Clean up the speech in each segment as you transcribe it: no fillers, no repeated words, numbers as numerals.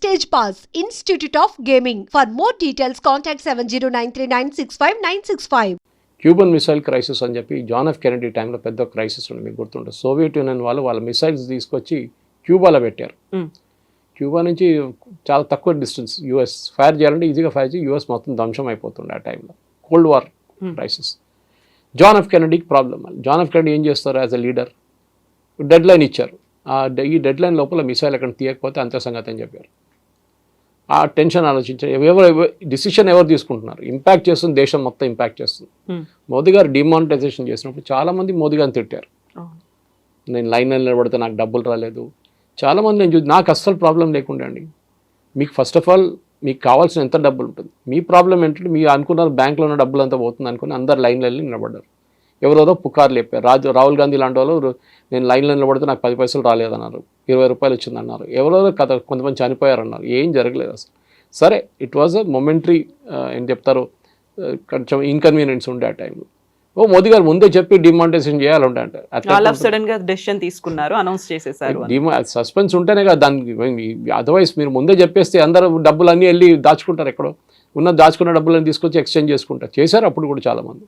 Stage Pass, Institute of Gaming. For more details, contact 709396596. Cuban missile crisis అని చెప్పి John F Kennedy టైంలో పెద్ద crisis ఉంది, మీకు గుర్తుంటుంది. సోవియట్ యూనియన్ వాళ్ళ మిసైల్స్ తీసుకొచ్చి క్యూబాలో పెట్టారు. క్యూబా నుంచి చాలా తక్కువ డిస్టెన్స్ యూఎస్ ఫైర్ చేయాలంటే ఈజీగా ఫైర్ చేసి యూఎస్ మొత్తం ధ్వంసం అయిపోతుండే ఆ టైంలో. Cold war crisis. John F కెనడీకి ప్రాబ్లం. జాన్ ఎఫ్ కెనడీ ఏం చేస్తారు as a leader, deadline ఇచ్చారు. ఈ డెడ్ లైన్ లోపల మిసైల్ ఎక్కడ తీయకపోతే అంతే సంగతి అని చెప్పారు. ఆ టెన్షన్ ఆలోచించారు. డిసిషన్ ఎవరు తీసుకుంటున్నారు, ఇంపాక్ట్ చేస్తుంది, దేశం మొత్తం ఇంపాక్ట్ చేస్తుంది. మోదీ గారు డిమానిటైజేషన్ చేసినప్పుడు చాలామంది మోదీ గారిని తిట్టారు. నేను లైన్లో నిలబడితే నాకు డబ్బులు రాలేదు. చాలామంది నేను నాకు అస్సలు ప్రాబ్లం లేకుండా అండి. మీకు ఫస్ట్ ఆఫ్ ఆల్ మీకు కావాల్సిన ఎంత డబ్బులు ఉంటుంది, మీ ప్రాబ్లం ఏంటంటే మీరు అనుకున్నారు బ్యాంకులో ఉన్న డబ్బులు అంతా పోతుంది అనుకుని అందరు లైన్లో వెళ్ళి నిలబడ్డారు. ఎవరోదో పుకార్లు చెప్పారు. రాహుల్ గాంధీ లాంటి వాళ్ళు నేను లైన్లో నిలబడితే నాకు 10 పైసలు రాలేదన్నారు, 20 రూపాయలు వచ్చిందన్నారు. ఎవరెవరో కొంతమంది చనిపోయారన్నారు. ఏం జరగలేదు అసలు. సరే, ఇట్ వాజ్ అ మొమెంటరీ ఏం చెప్తారు, కొంచెం ఇన్కన్వీనియన్స్ ఉండే ఆ టైంలో. మోదీ గారు ముందే చెప్పి డిమానిటైజేషన్ చేయాలంటే సస్పెన్స్ ఉంటేనే కదా దానికి. అదర్వైజ్ మీరు ముందే చెప్పేస్తే అందరూ డబ్బులు అన్నీ వెళ్ళి దాచుకుంటారు, ఎక్కడో దాచుకున్న డబ్బులన్నీ తీసుకొచ్చి ఎక్స్చేంజ్ చేసుకుంటారు. చేశారు అప్పుడు కూడా చాలామంది.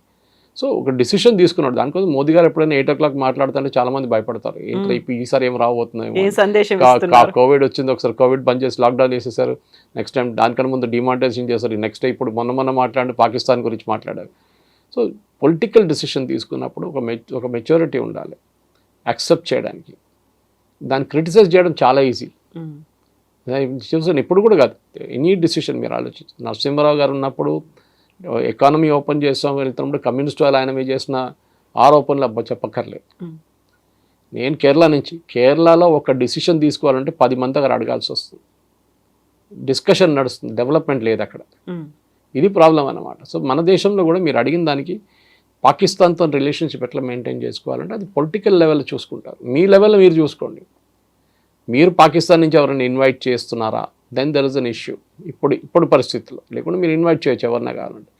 సో ఒక డిసిషన్ తీసుకున్నాడు. దానికోసం మోదీ గారు ఎప్పుడైనా 8 o'clock మాట్లాడుతుంటే చాలా మంది భయపడతారు. ఏంటో ఈసారి ఏం రాబోతున్నాయి, కోవిడ్ వచ్చింది, ఒకసారి కోవిడ్ బంద్ చేసి లాక్డౌన్ చేసేసారు, నెక్స్ట్ టైం దానికన్నా ముందు డిమానిటైజేషన్ చేశారు, నెక్స్ట్ టైం ఇప్పుడు మొన్న మాట్లాడి పాకిస్తాన్ గురించి మాట్లాడారు. సో పొలిటికల్ డిసిషన్ తీసుకున్నప్పుడు ఒక మెచ్యూరిటీ ఉండాలి యాక్సెప్ట్ చేయడానికి. దాన్ని క్రిటిసైజ్ చేయడం చాలా ఈజీ. చూసాను ఇప్పుడు కూడా కాదు, ఎనీ డిసిషన్ మీరు ఆలోచించి. నరసింహారావు గారు ఉన్నప్పుడు ఎకానమీ ఓపెన్ చేస్తాం వెళ్తున్నప్పుడు కమ్యూనిస్ట్ వాళ్ళు ఆయన మీద చేసిన ఆరోపణలు అబ్బా చెప్పక్కర్లేదు. నేను కేరళలో ఒక డిసిషన్ తీసుకోవాలంటే 10 మంది దగ్గర అడగాల్సి వస్తుంది. డిస్కషన్ నడుస్తుంది, డెవలప్మెంట్ లేదు అక్కడ. ఇది ప్రాబ్లం అన్నమాట. సో మన దేశంలో కూడా మీరు అడిగిన దానికి పాకిస్తాన్తో రిలేషన్షిప్ ఎట్లా మెయింటైన్ చేసుకోవాలంటే అది పొలిటికల్ లెవెల్ చూసుకుంటారు. మీ లెవెల్లో మీరు చూసుకోండి. మీరు పాకిస్తాన్ నుంచి ఎవరైనా ఇన్వైట్ చేస్తున్నారా, then there is an issue. ఇప్పుడు పరిస్థితుల్లో లేకుండా మీరు ఇన్వైట్ చేయొచ్చు ఎవరినా కావాలంటే.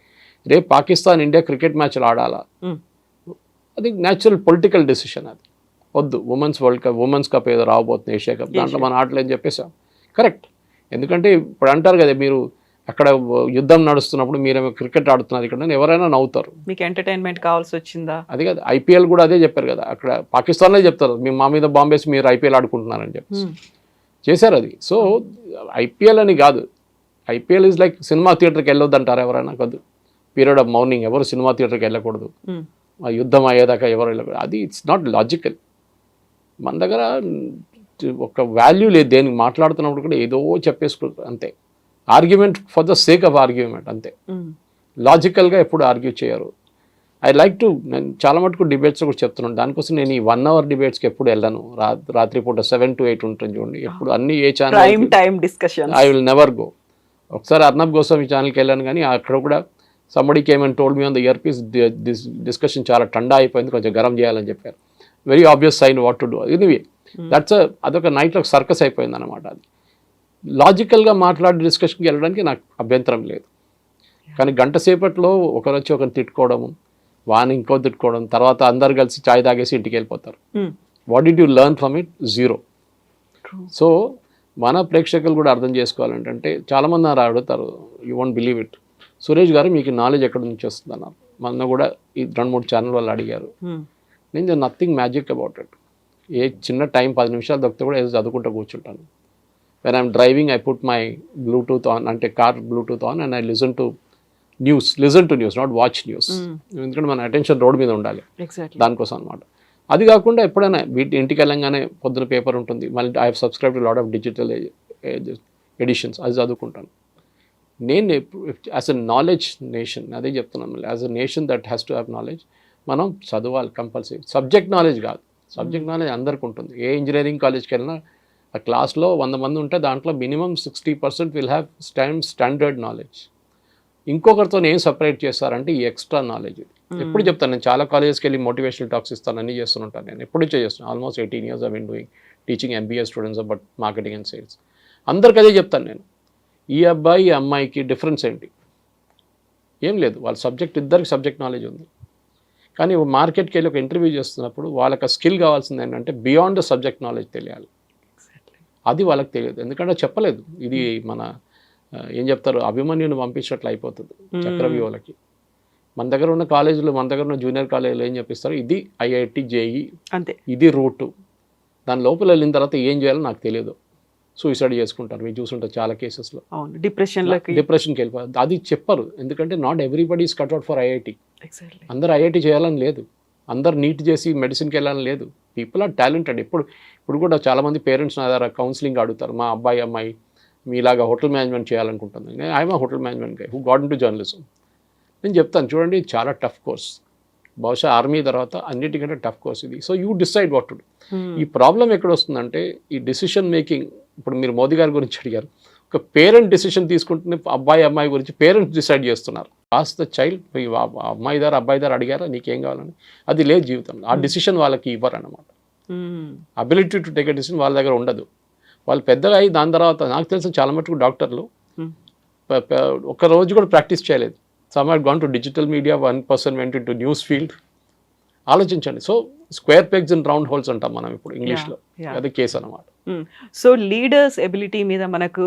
రేపు పాకిస్తాన్ ఇండియా క్రికెట్ మ్యాచ్లు ఆడాలా, అది న్యాచురల్ పొలిటికల్ డెసిషన్. అది వద్దు, ఉమెన్స్ కప్ ఏదో రాబోతుంది, ఏషియా కప్, దాంట్లో మన ఆటలేని చెప్పేసాం. కరెక్ట్. ఎందుకంటే ఇప్పుడు అంటారు కదా, మీరు అక్కడ యుద్ధం నడుస్తున్నప్పుడు మీరేమో క్రికెట్ ఆడుతున్నారు ఇక్కడ, ఎవరైనా నవ్వుతారు. మీకు ఎంటర్టైన్మెంట్ కావాల్సి వచ్చిందా? అది కాదు, ఐపీఎల్ కూడా అదే చెప్పారు కదా, అక్కడ పాకిస్తాన్లో చెప్తారు మా మీద బాంబేసి మీరు ఐపీఎల్ ఆడుకుంటున్నారని చెప్పి చేశారు అది. సో ఐపీఎల్ అని కాదు, ఐపీఎల్ ఈజ్ లైక్ సినిమా థియేటర్కి వెళ్ళొద్దు అంటారు ఎవరైనా. కాదు, పీరియడ్ ఆఫ్ మౌర్నింగ్ ఎవరు సినిమా థియేటర్కి వెళ్ళకూడదు, ఆ యుద్ధం అయ్యేదాకా ఎవరు వెళ్ళకూడదు. అది ఇట్స్ నాట్ లాజికల్. మన దగ్గర ఒక వాల్యూ లేదు, దేనికి మాట్లాడుతున్నప్పుడు కూడా ఏదో చెప్పేసుకుంటారు అంతే. Argument for the sake of argument అంతే. లాజికల్గా ఎప్పుడు ఆర్గ్యూ చేయరు. ఐ లైక్ టు, నేను చాలా మటుకు డిబేట్స్ కూడా చెప్తున్నాను, దానికోసం నేను ఈ 1 hour డిబేట్స్కి ఎప్పుడు వెళ్ళను. రాత్రిపూట 7 to 8 ఉంటుంది చూడండి, ఎప్పుడు అన్ని ఏ channel I will never go. ఒకసారి అర్నబ్ గోస్వామి ఛానల్కి వెళ్ళాను, కానీ అక్కడ కూడా somebody came and told me on the earpiece discussion చాలా టండా అయిపోయింది, కొంచెం గరం చేయాలని చెప్పారు. Very obvious sign what to do. Anyway అదొక నైట్లో సర్కస్ అయిపోయింది అనమాట. అది లాజికల్గా మాట్లాడే డిస్కషన్కి వెళ్ళడానికి నాకు అభ్యంతరం లేదు. కానీ గంట సేపట్లో ఒకరు వచ్చి ఒకరిని తిట్టుకోవడము, వాని ఇంకో తిట్టుకోవడం, తర్వాత అందరు కలిసి చాయ్ తాగేసి ఇంటికి వెళ్ళిపోతారు. What did you learn from it? Zero. So మన ప్రేక్షకులు కూడా అర్థం చేసుకోవాలంటే, చాలామంది అడుగుతారు, you won't believe it, Suresh గారు మీకు నాలెడ్జ్ ఎక్కడి నుంచి వస్తుంది అన్నారు. మొన్న కూడా ఈ 2-3 ఛానల్ వాళ్ళు అడిగారు. నేను నథింగ్ మ్యాజిక్ అబౌట్ ఇట్. ఏ చిన్న టైం 10 నిమిషాలు దొరికితే కూడా ఏదో చదువుకుంటూ కూర్చుంటాను. When I'm driving I put my Bluetooth on, అంటే car Bluetooth on, and I listen to news, not watch news. ఎందుకంటే మన అటెన్షన్ రోడ్ మీద ఉండాలి, దానికోసం అనమాట. అది కాకుండా ఎప్పుడైనా ఇంటికి వెళ్ళంగానే పొద్దున పేపర్ ఉంటుంది, మళ్ళీ I have subscribe to lot of digital editions, అది చదువుకుంటాను. నేను యాజ్ అ నాలెడ్జ్ నేషన్, అదే చెప్తున్నాను, as a nation that has to have knowledge. మనం చదవాలి కంపల్సరీ. సబ్జెక్ట్ నాలెడ్జ్ కాదు, సబ్జెక్ట్ నాలెడ్జ్ అందరికి ఉంటుంది. ఏ ఇంజనీరింగ్ కాలేజ్కి వెళ్ళినా ఆ క్లాస్లో 100 మంది ఉంటే దాంట్లో minimum 60% will have standard knowledge. ఇంకొకరితో ఏం సపరేట్ చేస్తారంటే ఈ ఎక్స్ట్రా నాలెడ్జ్. ఎప్పుడు చెప్తాను, నేను చాలా కాలేజెస్కి వెళ్ళి మోటివేషనల్ టాక్స్ ఇస్తాను, అన్నీ చేస్తుంటాను. నేను ఎప్పుడు చేస్తున్నాను, almost 18 years I been doing teaching MBA students about marketing and sales. అందరికీ అదే చెప్తాను నేను, ఈ అబ్బాయి ఈ అమ్మాయికి డిఫరెన్స్ ఏంటి? ఏం లేదు, వాళ్ళ సబ్జెక్ట్, ఇద్దరికి సబ్జెక్ట్ నాలెడ్జ్ ఉంది. కానీ మార్కెట్కి వెళ్ళి ఒక ఇంటర్వ్యూ చేస్తున్నప్పుడు వాళ్ళకి స్కిల్ కావాల్సింది ఏంటంటే బియాండ్ ద సబ్జెక్ట్ నాలెడ్జ్ తెలియాలి. అది వాళ్ళకి తెలియదు, ఎందుకంటే చెప్పలేదు. ఇది మన ఏం చెప్తారు, అభిమన్యుని పంపించినట్లు అయిపోతుంది చక్రవ్యూహలకి. మన దగ్గర ఉన్న కాలేజీలు, మన దగ్గర ఉన్న జూనియర్ కాలేజీలు ఏం చెప్పిస్తారు, ఇది ఐఐటి జేఈ అంతే, ఇది రూటు, దాని లోపల వెళ్ళిన తర్వాత ఏం చేయాలో నాకు తెలియదు, సూసైడ్ చేసుకుంటారు. మీరు చూసుంటారు చాలా కేసెస్లో, డిప్రెషన్కి వెళ్ళిపోతారు. అది చెప్పరు, ఎందుకంటే not everybody is cut out for IIT. అందరు ఐఐటి చేయాలని లేదు, అందరు నీట్ చేసి మెడిసిన్కి వెళ్ళాలని లేదు. People are talented. ఇప్పుడు కూడా చాలామంది పేరెంట్స్ నా దగ్గర కౌన్సిలింగ్ అడుగుతారు, మా అబ్బాయి అమ్మాయి మీలాగా హోటల్ మేనేజ్మెంట్ చేయాలనుకుంటుంది. ఐఎమ్ ఆ hotel management guy who got into journalism. నేను చెప్తాను, చూడండి చాలా టఫ్ కోర్స్, బహుశా ఆర్మీ తర్వాత అన్నిటికంటే టఫ్ కోర్స్ ఇది. So you decide what to do. ఈ ప్రాబ్లం ఎక్కడ వస్తుందంటే ఈ డిసిషన్ మేకింగ్. ఇప్పుడు మీరు మోదీ గారి గురించి అడిగారు, ఒక పేరెంట్ డిసిషన్ తీసుకుంటున్న అబ్బాయి అమ్మాయి గురించి పేరెంట్స్ డిసైడ్ చేస్తున్నారు. ఆస్ ద చైల్డ్, అమ్మాయి దారు అబ్బాయి దారు అడిగారా నీకేం కావాలని, అది లేదు జీవితంలో. ఆ డిసిషన్ వాళ్ళకి ఇవ్వరు అన్నమాట. Ability to take a decision వాళ్ళ దగ్గర ఉండదు. వాళ్ళు పెద్దగా అయ్యి దాని తర్వాత నాకు తెలిసిన చాలా మటుకు డాక్టర్లు ఒక రోజు కూడా ప్రాక్టీస్ చేయలేదు. Some had gone to digital media, 1% went into news field. ఆలోచించండి. So square pegs and round holes అంటాం మనం ఇప్పుడు ఇంగ్లీష్లో, అది కేసు అనమాట. సో లీడర్స్ ఎబిలిటీ మీద మనకు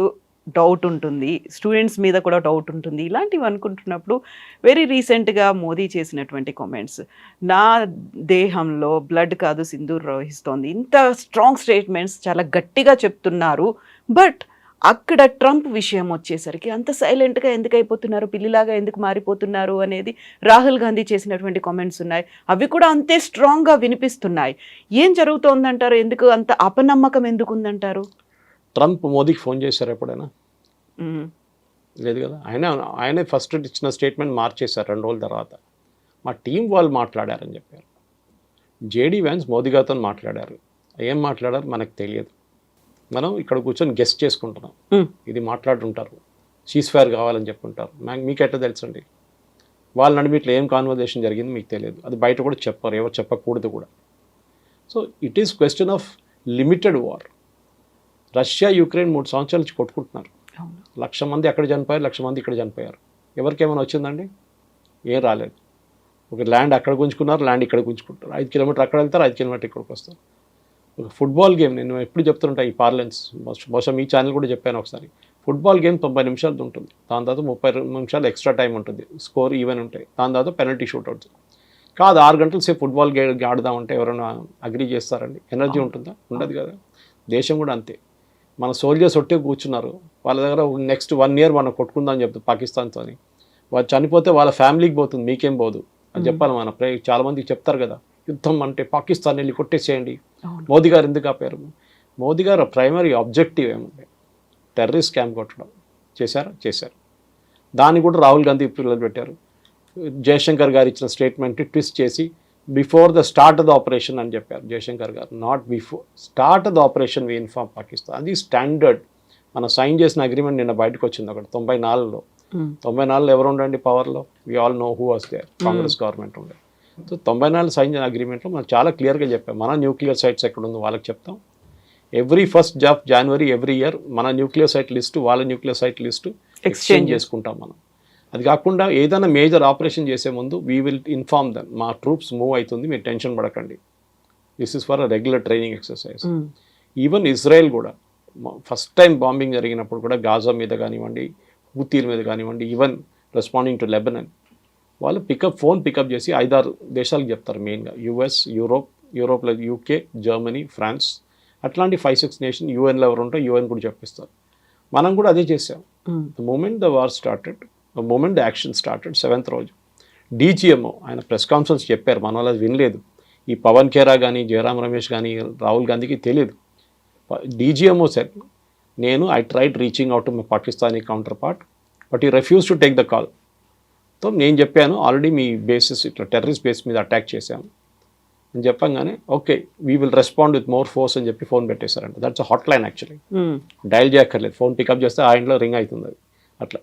డౌట్ ఉంటుంది, స్టూడెంట్స్ మీద కూడా డౌట్ ఉంటుంది. ఇలాంటివి అనుకుంటున్నప్పుడు వెరీ రీసెంట్గా మోదీ చేసినటువంటి కామెంట్స్, నా దేహంలో బ్లడ్ కాదు సింధూర్ ప్రవహిస్తోంది, ఇంత స్ట్రాంగ్ స్టేట్మెంట్స్ చాలా గట్టిగా చెప్తున్నారు. బట్ అక్కడ ట్రంప్ విషయం వచ్చేసరికి అంత సైలెంట్గా ఎందుకు అయిపోతున్నారు, పిల్లిలాగా ఎందుకు మారిపోతున్నారు అనేది రాహుల్ గాంధీ చేసినటువంటి కామెంట్స్ ఉన్నాయి. అవి కూడా అంతే స్ట్రాంగ్గా వినిపిస్తున్నాయి. ఏం జరుగుతోందంటారు? ఎందుకు అంత అపనమ్మకం ఎందుకు ఉందంటారు? ట్రంప్ మోదీకి ఫోన్ చేశారు ఎప్పుడైనా? లేదు కదా. ఆయనే ఫస్ట్ ఇచ్చిన స్టేట్మెంట్ మార్చేశారు 2 రోజుల తర్వాత. మా టీం వాళ్ళు మాట్లాడారని చెప్పారు. జేడీ వ్యాన్స్ మోదీ గారితో మాట్లాడారు. ఏం మాట్లాడారు మనకు తెలియదు, మనం ఇక్కడ కూర్చొని గెస్ట్ చేసుకుంటున్నాం. ఇది మాట్లాడుతుంటారు, సీజ్ ఫైర్ కావాలని చెప్పుకుంటారు. మీకు ఎట్లా తెలుసండి? వాళ్ళ నడిమి ఇట్లా ఏం కాన్వర్జేషన్ జరిగింది మీకు తెలియదు. అది బయట కూడా చెప్పరు, ఎవరు చెప్పకూడదు కూడా. So it is question of limited war. Russia Ukraine 3 సంవత్సరాల నుంచి కొట్టుకుంటున్నారు. 1,00,000 మంది అక్కడ చనిపోయారు, 1,00,000 మంది ఇక్కడ చనిపోయారు. ఎవరికేమైనా వచ్చిందండి? ఏం రాలేదు. ఒక ల్యాండ్ అక్కడ గుంజుకున్నారు, ల్యాండ్ ఇక్కడ గుంజుకుంటారు. 5 కిలోమీటర్ అక్కడ వెళ్తారు, 5 కిలోమీటర్ ఇక్కడికి వస్తారు. ఒక ఫుట్బాల్ గేమ్, నేను ఎప్పుడు చెప్తుంటా ఈ పార్లెన్స్, బహుశా మీ ఛానల్ కూడా చెప్పాను ఒకసారి. ఫుట్బాల్ గేమ్ 90 నిమిషాలు ఉంటుంది, దాని తర్వాత 30 నిమిషాలు ఎక్స్ట్రా టైం ఉంటుంది, స్కోర్ ఈవెన్ ఉంటాయి, దాని తర్వాత పెనల్టీ షూట్అవుట్స్. కాదు 6 గంటల సేపు ఫుట్బాల్ ఆడదామంటే ఎవరైనా అగ్రీ చేస్తారండి? ఎనర్జీ ఉంటుందా? ఉండదు కదా. దేశం కూడా అంతే. మన సోల్జర్స్ ఒట్టే కూర్చున్నారు, వాళ్ళ దగ్గర నెక్స్ట్ 1 year మనం కొట్టుకుందాం అని చెప్తారు పాకిస్తాన్తో. వాళ్ళు చనిపోతే వాళ్ళ ఫ్యామిలీకి పోతుంది, మీకేం పోదు అని చెప్పాలి. మన చాలామందికి చెప్తారు కదా, యుద్ధం అంటే పాకిస్తాన్ వెళ్ళి కొట్టేసేయండి. మోదీ గారు ఎందుకు ఆపారు? మోదీ గారు ప్రైమరీ ఆబ్జెక్టివ్ ఏముంది? టెర్రరిస్ట్ క్యాంప్ కొట్టడం. చేశారు. దాన్ని కూడా రాహుల్ గాంధీ పిల్లలు పెట్టారు. జయశంకర్ గారు ఇచ్చిన స్టేట్మెంట్ ట్విస్ట్ చేసి before the start of the operation అని చెప్పారు Jaishankar garu. Not before, start of the operation we inform Pakistan. అది స్టాండర్డ్. మనం సైన్ చేసిన అగ్రిమెంట్ నిన్న బయటకు వచ్చింది ఒకటి 94లో. 94లో ఎవరు ఉండండి పవర్లో? We all know who was there. Congress government ఉండే. సో 94 సైన్ చేసిన అగ్రిమెంట్లో మనం చాలా క్లియర్గా చెప్పాం, మన న్యూక్లియర్ సైట్స్ ఎక్కడ ఉందో వాళ్ళకి చెప్తాం. Every 1st of January every year మన న్యూక్లియర్ సైట్ లిస్టు, వాళ్ళ న్యూక్లియర్ సైట్ లిస్టు ఎక్స్చేంజ్ చేసుకుంటాం మనం. అది కాకుండా ఏదైనా మేజర్ ఆపరేషన్ చేసే ముందు వీ విల్ ఇన్ఫార్మ్ దెమ్, మా ట్రూప్స్ మూవ్ అవుతుంది, మీరు టెన్షన్ పడకండి. This is for a regular training exercise. Even Israel కూడా ఫస్ట్ టైం బాంబింగ్ జరిగినప్పుడు కూడా గాజా మీద కానివ్వండి, హూతీల మీద కానివ్వండి, ఈవెన్ రెస్పాండింగ్ టు లెబనన్, వాళ్ళు ఫోన్ పికప్ చేసి 5-6 దేశాలకు చెప్తారు. మెయిన్గా యుఎస్, యూరోప్లో యూకే, జర్మనీ, ఫ్రాన్స్, అట్లాంటి 5-6 నేషన్ యూఎన్లో ఎవరు ఉంటే యూఎన్ కూడా చెప్పిస్తారు. మనం కూడా అదే చేసాం. The moment the war started, the moment the action started, 7th రోజు డీజీఎంఓ ఆయన ప్రెస్ కాన్ఫరెన్స్ చెప్పారు, మన వాళ్ళు అది వినలేదు. ఈ పవన్ ఖేరా కానీ, జయరామ్ రమేష్ కానీ, రాహుల్ గాంధీకి తెలియదు. DGMO sir, I tried reaching out to my Pakistani counterpart but he refuse to take the call. So నేను చెప్పాను, ఆల్రెడీ మీ బేసిస్ ఇట్లా టెర్రరిస్ట్ బేస్ మీద అటాక్ చేశాము అని చెప్పంగానే okay we will respond with more force అని చెప్పి ఫోన్ పెట్టేశారంట. That's hotline actually. Dial చేయక్కర్లేదు, ఫోన్ పికప్ చేస్తే ఆ ఇంట్లో రింగ్ అవుతుంది అది అట్లా.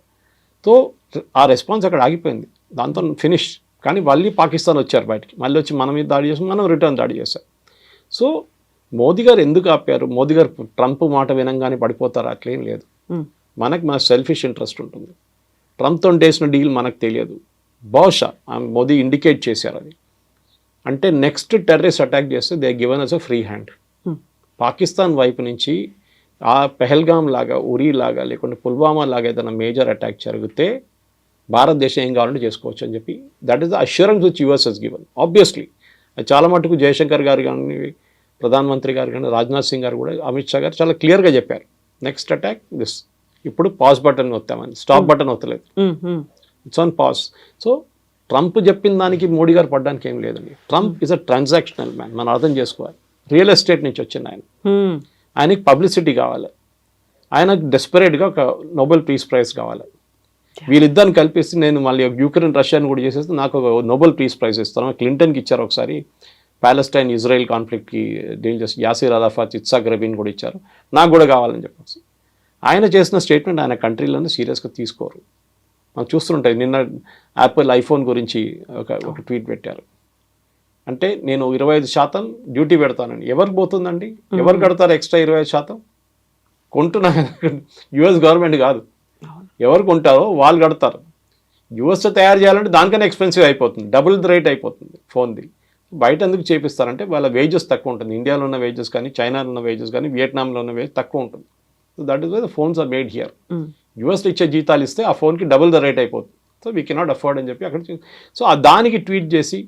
సో ఆ రెస్పాన్స్ అక్కడ ఆగిపోయింది, దాంతో ఫినిష్. కానీ మళ్ళీ పాకిస్తాన్ వచ్చారు బయటికి, మళ్ళీ వచ్చి మన మీద దాడి చేసాం, మనం రిటర్న్ దాడి చేశాం. సో మోదీ గారు ఎందుకు ఆపారు? మోదీ గారు ట్రంప్ మాట వినంగానే పడిపోతారు అట్లేం లేదు. మన సెల్ఫిష్ ఇంట్రెస్ట్ ఉంటుంది. ట్రంప్తో చేసిన డీల్ మనకు తెలియదు, బహుశా మోదీ ఇండికేట్ చేశారు అది. అంటే నెక్స్ట్ టెర్రరిస్ట్ అటాక్ చేస్తే they given us a free hand. Pakistan వైపు నుంచి ఆ పెహల్గాం లాగా, ఉరీ లాగా, లేకుంటే పుల్వామా లాగా ఏదైనా మేజర్ అటాక్ జరిగితే భారతదేశం ఏం కావాలంటే చేసుకోవచ్చు అని చెప్పి that is the assurance which US has given. Obviously చాలా మటుకు జయశంకర్ గారు కానీ, ప్రధానమంత్రి గారు కానీ, రాజ్నాథ్ సింగ్ గారు కూడా, అమిత్ షా గారు చాలా క్లియర్గా చెప్పారు, నెక్స్ట్ అటాక్ దిస్. ఇప్పుడు పాజ్ బటన్ వస్తామని, స్టాప్ బటన్ వస్తలేదు, it's on pause. So Trump చెప్పిన దానికి మోడీ గారు పడ్డానికి ఏం లేదండి. Trump is a transactional man, మనం అర్థం చేసుకోవాలి. రియల్ ఎస్టేట్ నుంచి వచ్చింది ఆయన, ఆయనకి పబ్లిసిటీ కావాలి, ఆయనకు డెస్పరేట్గా ఒక నోబెల్ పీస్ ప్రైజ్ కావాలి. వీళ్ళిద్దరిని కల్పిస్తే నేను మళ్ళీ యుక్రెయిన్ రష్యాని కూడా చేసేస్తే నాకు ఒక నోబెల్ పీస్ ప్రైజ్ ఇస్తాను. క్లింటన్కి ఇచ్చారు ఒకసారి, ప్యాలెస్టైన్ ఇజ్రాయెల్ కాన్ఫ్లిక్ట్కి డీల్ చేసి యాసిర్ అరాఫాత్, ఇత్సాక్ రబీన్ కూడా ఇచ్చారు, నాకు కూడా కావాలని చెప్పేసి. ఆయన చేసిన స్టేట్మెంట్ ఆయన కంట్రీలోనే సీరియస్గా తీసుకోరు. మనం చూస్తుంటాయి, నిన్న యాపిల్ ఐఫోన్ గురించి ఒక ట్వీట్ పెట్టారు. అంటే నేను 25% డ్యూటీ పెడతానండి. ఎవరికి పోతుందండి? ఎవరు కడతారు ఎక్స్ట్రా 25%? కొంటున్నా యుఎస్ గవర్నమెంట్ కాదు, ఎవరు కొంటారో వాళ్ళు కడతారు. యుఎస్లో తయారు చేయాలంటే దానికన్నా ఎక్స్పెన్సివ్ అయిపోతుంది, డబుల్ ద రేట్ అయిపోతుంది ఫోన్ది. బయట ఎందుకు చేపిస్తారంటే వాళ్ళ వేజెస్ తక్కువ ఉంటుంది. ఇండియాలో ఉన్న వేజెస్ కానీ, చైనాలో ఉన్న వేజెస్ కానీ, వియట్నాంలో ఉన్న వేజ్ తక్కువ ఉంటుంది. So that is why the phones are made here. యుఎస్లో ఇచ్చే జీతాలు ఇస్తే ఆ ఫోన్కి డబుల్ ద రేట్ అయిపోతుంది. సో వీ కెనాట్ అఫోర్డ్ అని చెప్పి అక్కడ. సో దానికి ట్వీట్ చేసి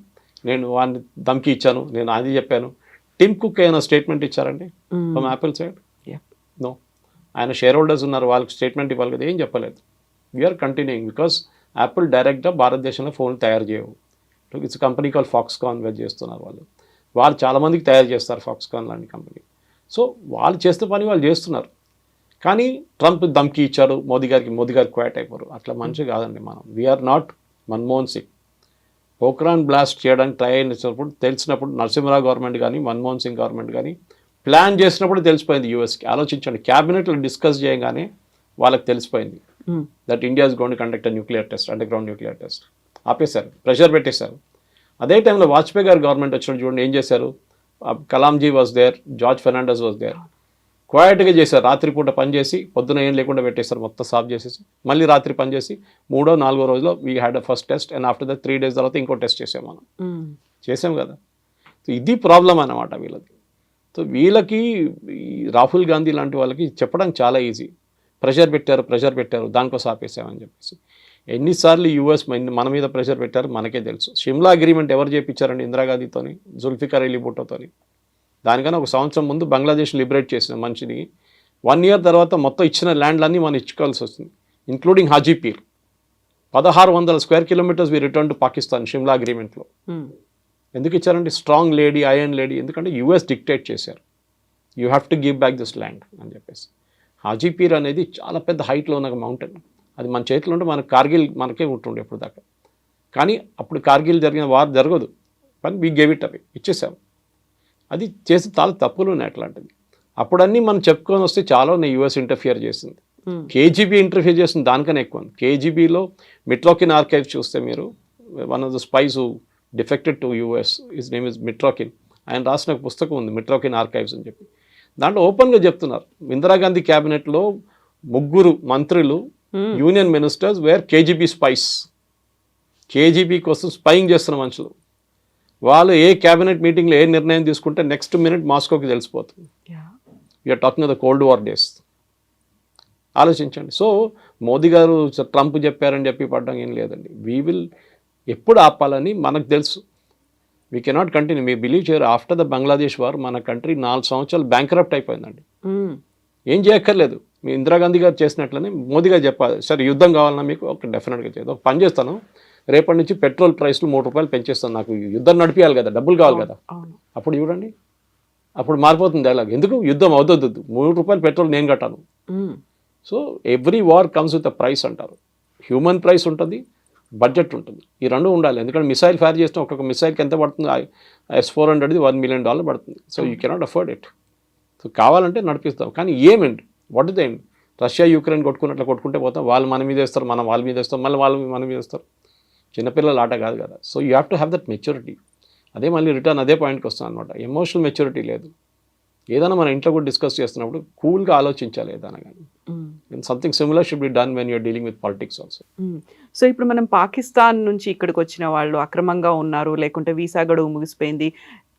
నేను వాడిని ధమ్కి ఇచ్చాను, నేను అది చెప్పాను. టిమ్ కుక్ ఏమైనా స్టేట్మెంట్ ఇచ్చారండి ఫ్రమ్ యాపిల్ సైడ్? నో. ఆయన షేర్ హోల్డర్స్ ఉన్నారు, వాళ్ళకి స్టేట్మెంట్ ఇవ్వాలి కదా, ఏం చెప్పలేదు. వీఆర్ కంటిన్యూయింగ్ బికాస్ యాపిల్ డైరెక్ట్గా భారతదేశంలో ఫోన్ తయారు చేయవు. Its company call Foxconn where చేస్తున్నారు వాళ్ళు చాలామందికి తయారు చేస్తారు, ఫాక్స్కాన్ లాంటి కంపెనీ. సో వాళ్ళు చేస్తే పని వాళ్ళు చేస్తున్నారు. కానీ ట్రంప్ ధమ్కి ఇచ్చాడు మోదీ గారికి క్వాట్ అయిపోరు. అట్లా మంచి కాదండి. మనం we are not Manmohan Singh. Pokhran blast చేయడానికి ట్రై అయినప్పుడు తెలిసినప్పుడు నరసింహరావు గవర్నమెంట్ కానీ, మన్మోహన్ సింగ్ గవర్నమెంట్ కానీ ప్లాన్ చేసినప్పుడు తెలిసిపోయింది యూఎస్కి. ఆలోచించండి, క్యాబినెట్లో డిస్కస్ చేయగానే వాళ్ళకి తెలిసిపోయింది that India is going to conduct nuclear test, underground nuclear test. ఆపేశారు, ప్రెషర్ పెట్టేశారు. అదే టైంలో వాజ్పేయి గారు గవర్నమెంట్ వచ్చినప్పుడు చూడండి ఏం చేశారు. Kalamji was there, George Fernandes was there. క్వైట్గా చేశారు, రాత్రిపూట పనిచేసి పొద్దున ఏం లేకుండా పెట్టేశారు, మొత్తం సాఫ్ చేసేసి మళ్ళీ రాత్రి పనిచేసి 3వ 4వ రోజులో we had a first test and after that 3 days తర్వాత ఇంకో టెస్ట్ చేసాం మనం. చేసాం కదా. సో ఇది ప్రాబ్లం అన్నమాట వీళ్ళది. సో వీళ్ళకి రాహుల్ గాంధీ లాంటి వాళ్ళకి చెప్పడానికి చాలా ఈజీ. ప్రెషర్ పెట్టారు దానికోసం ఆపేసామని చెప్పేసి. ఎన్నిసార్లు యూఎస్ మన మీద ప్రెషర్ పెట్టారు మనకే తెలుసు. షిమ్లా అగ్రిమెంట్ ఎవరు చేయించారండి? ఇందిరాగాంధీతోని, జుల్ఫికర్ అలీ భుట్టోతోని. దానికన్నా 1 సంవత్సరం ముందు బంగ్లాదేశ్ లిబరేట్ చేసిన మనిషిని 1 year తర్వాత మొత్తం ఇచ్చిన ల్యాండ్లన్నీ మనం ఇచ్చుకోవాల్సి వస్తుంది, including Hajipir. 1600 square kilometers we return to Pakistan Shimla అగ్రిమెంట్లో. ఎందుకు ఇచ్చారంటే స్ట్రాంగ్ లేడీ, ఐరన్ లేడీ, ఎందుకంటే యూఎస్ డిక్టేట్ చేశారు you have to give back this land అని చెప్పేసి. హాజీపీర్ అనేది చాలా పెద్ద హైట్లో ఉన్న మౌంటైన్. అది మన చేతిలో ఉంటే మన కార్గిల్ మనకే ఉంటుండే ఇప్పుడు దాకా. కానీ అప్పుడు కార్గిల్ జరిగిన వార్ జరగదు, కానీ వీ గేవ్ ఇట్ అవి ఇచ్చేసాం. అది చేసి చాలా తప్పులు ఉన్నాయి అట్లాంటిది. అప్పుడన్నీ మనం చెప్పుకొని వస్తే చాలా యూఎస్ ఇంటర్ఫియర్ చేసింది. కేజీబీ ఇంటర్ఫియర్ చేస్తుంది దానికన్నా ఎక్కువ. కేజీబీలో మిట్రోకిన్ ఆర్కైవ్ చూస్తే మీరు, one of the spice who defected to US, his name is మిట్రోకిన్. ఆయన రాసిన ఒక పుస్తకం ఉంది మిట్రోకిన్ ఆర్కైవ్స్ అని చెప్పి. దాంట్లో ఓపెన్గా చెప్తున్నారు ఇందిరాగాంధీ క్యాబినెట్లో 3 మంత్రులు union ministers were KGB spies. KGB కోసం స్పైయింగ్ చేస్తున్న మనుషులు. వాళ్ళు ఏ క్యాబినెట్ మీటింగ్లో ఏ నిర్ణయం తీసుకుంటే నెక్స్ట్ మినిట్ మాస్కోకి తెలిసిపోతుంది. You are talking of the cold war days. ఆలోచించండి. సో మోదీ గారు ట్రంప్ చెప్పారని చెప్పి పడడం ఏం లేదండి. వీ విల్ ఎప్పుడు ఆపాలని మనకు తెలుసు. We cannot continue. మీరు బిలీవ్ చేయరు, ఆఫ్టర్ ద బంగ్లాదేశ్ వార్ మన కంట్రీ 4 సంవత్సరాలు బ్యాంక్రప్ట్ అయిపోయిందండి. ఏం చేయక్కర్లేదు. మీ ఇందిరాగాంధీ గారు చేసినట్లనే మోదీ గారు చెప్పాలి, సరే యుద్ధం కావాలన్నా మీకు ఒక డెఫినెట్గా చేయదు, ఒక పని చేస్తాను, రేపటి నుంచి పెట్రోల్ ప్రైస్లు 3 రూపాయలు పెంచేస్తాను, నాకు యుద్ధం నడిపించాలి కదా, డబ్బులు కావాలి కదా. అప్పుడు చూడండి, అప్పుడు మారిపోతుంది డైలాగ్. ఎందుకు యుద్ధం అవుతుంది, 3 రూపాయలు పెట్రోల్ నేను కట్టాను. So every war comes with a price అంటారు. హ్యూమన్ ప్రైస్ ఉంటుంది, బడ్జెట్ ఉంటుంది, ఈ 2 ఉండాలి. ఎందుకంటే మిసైల్ ఫైర్ చేస్తే ఒక్కొక్క మిసైల్కి ఎంత పడుతుంది? S-400ది $1 million పడుతుంది. So you cannot afford it. So కావాలంటే నడిపిస్తాం, కానీ ఏమండి, what is the end? Russia Ukraine కొట్టుకున్నట్లు కొట్టుకుంటే పోతాం, వాళ్ళు మన మీద వేస్తారు, మనం వాళ్ళ మీద వేస్తాం, మళ్ళీ వాళ్ళు మన మీద వేస్తారు. చిన్నపిల్లల ఆట కాదు కదా. So you have to have that maturity. అదే మళ్ళీ రిటర్న్ అదే పాయింట్కి వస్తాను అనమాట. ఎమోషనల్ మెచ్యూరిటీ లేదు. ఏదైనా మన ఇంట్లో కూడా డిస్కస్ చేస్తున్నప్పుడు కూల్గా ఆలోచించాలి ఏదైనా కానీ. Something similar should be done when you are dealing with politics also. So ఇప్పుడు మనం పాకిస్తాన్ నుంచి ఇక్కడికి వచ్చిన వాళ్ళు అక్రమంగా ఉన్నారు, లేకుంటే వీసా గడువు ముగిసిపోయింది,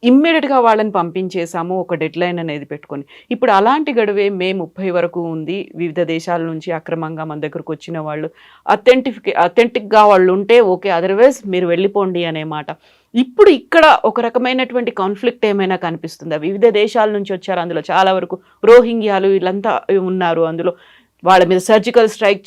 ఇమ్మీడియట్గా వాళ్ళని పంపించేసాము ఒక డెడ్ లైన్ అనేది పెట్టుకొని. ఇప్పుడు అలాంటి గడువే మే 30 వరకు ఉంది. వివిధ దేశాల నుంచి అక్రమంగా మన దగ్గరకు వచ్చిన వాళ్ళు అథెంటిక్గా వాళ్ళు ఉంటే ఓకే, అదర్వైజ్ మీరు వెళ్ళిపోండి అనే మాట. ఇప్పుడు ఇక్కడ ఒక రకమైనటువంటి కాన్ఫ్లిక్ట్ ఏమైనా కనిపిస్తుందా? వివిధ దేశాల నుంచి వచ్చారు, అందులో చాలా వరకు రోహింగ్యాలు వీళ్ళంతా ఉన్నారు, అందులో వాళ్ళ మీద సర్జికల్ స్ట్రైక్